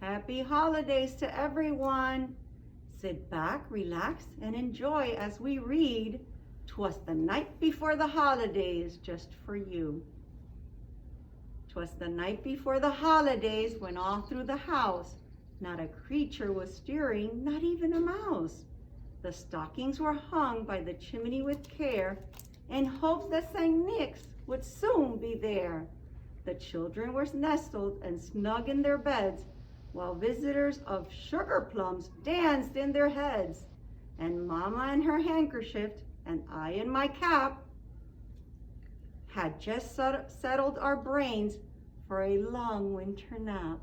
Happy holidays to everyone. Sit back, relax, and enjoy as we read 'Twas the Night Before the Holidays just for you. 'Twas the night before the holidays when all through the house not a creature was stirring, not even a mouse. The stockings were hung by the chimney with care in hopes that St. Nick's would soon be there. The children were nestled and snug in their beds, while visitors of sugar plums danced in their heads. And Mama in her handkerchief, and I in my cap, had just settled our brains for a long winter nap.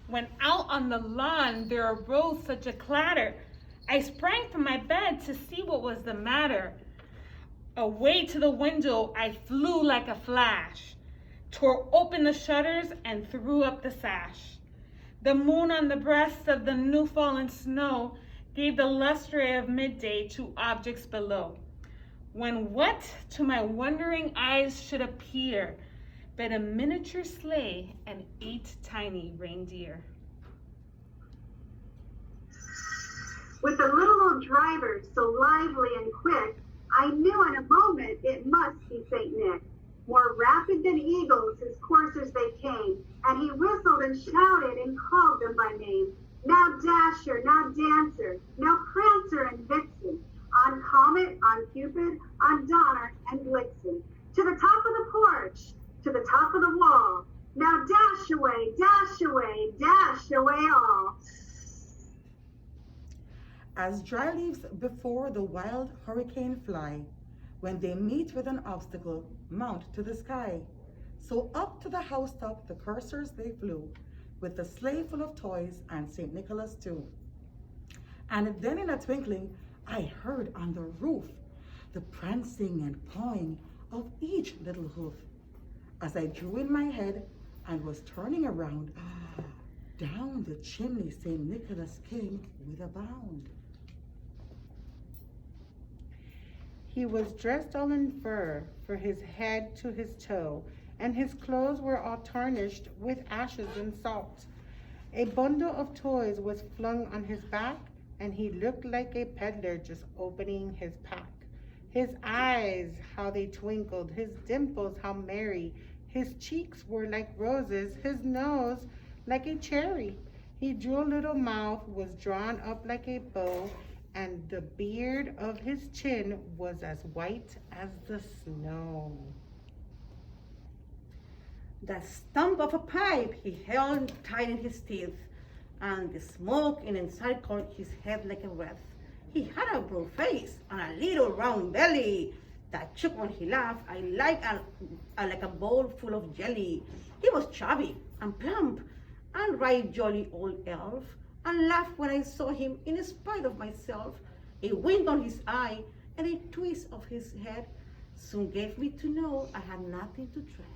When out on the lawn there arose such a clatter, I sprang from my bed to see what was the matter. Away to the window I flew like a flash, tore open the shutters and threw up the sash. The moon on the breast of the new fallen snow gave the luster of midday to objects below, when what to my wondering eyes should appear but a miniature sleigh and 8 tiny reindeer. With the little old driver so lively and quick, I knew in a moment it must be St. Nick. More rapid than eagles his coursers they came, and he whistled and shouted and called them by name. Now Dasher, now Dancer, now Prancer and Vixen, on Comet, on Cupid, on Donner and Blitzen, to the top of the porch, to the top of the wall. Now dash away, dash away, dash away all. As dry leaves before the wild hurricane fly, when they meet with an obstacle, mount to the sky. So up to the housetop the coursers they flew, with the sleigh full of toys and St. Nicholas too. And then in a twinkling, I heard on the roof the prancing and pawing of each little hoof. As I drew in my head and was turning around, down the chimney St. Nicholas came with a bound. He was dressed all in fur, from his head to his toe, and his clothes were all tarnished with ashes and salt. A bundle of toys was flung on his back, and he looked like a peddler just opening his pack. His eyes, how they twinkled, his dimples, how merry. His cheeks were like roses, his nose like a cherry. His droll little mouth was drawn up like a bow, and the beard of his chin was as white as the snow. The stump of a pipe he held tight in his teeth, and the smoke inside caught his head like a wreath. He had a broad face and a little round belly that shook when he laughed, like a bowl full of jelly. He was chubby and plump and right jolly old elf, and laughed when I saw him in spite of myself. A wink on his eye and a twist of his head soon gave me to know I had nothing to dread.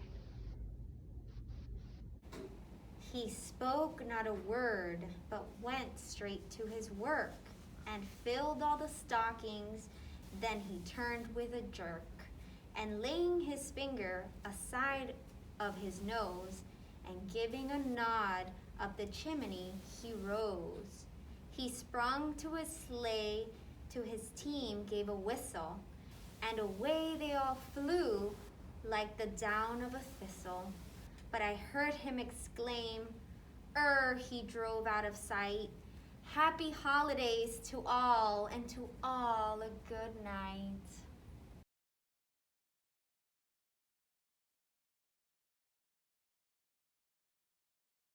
He spoke not a word, but went straight to his work, and filled all the stockings. Then he turned with a jerk, and laying his finger aside of his nose, and giving a nod up the chimney, he rose. He sprung to his sleigh, to his team gave a whistle, and away they all flew like the down of a thistle. But I heard him exclaim, ere he drove out of sight, Happy holidays to all, and to all a good night.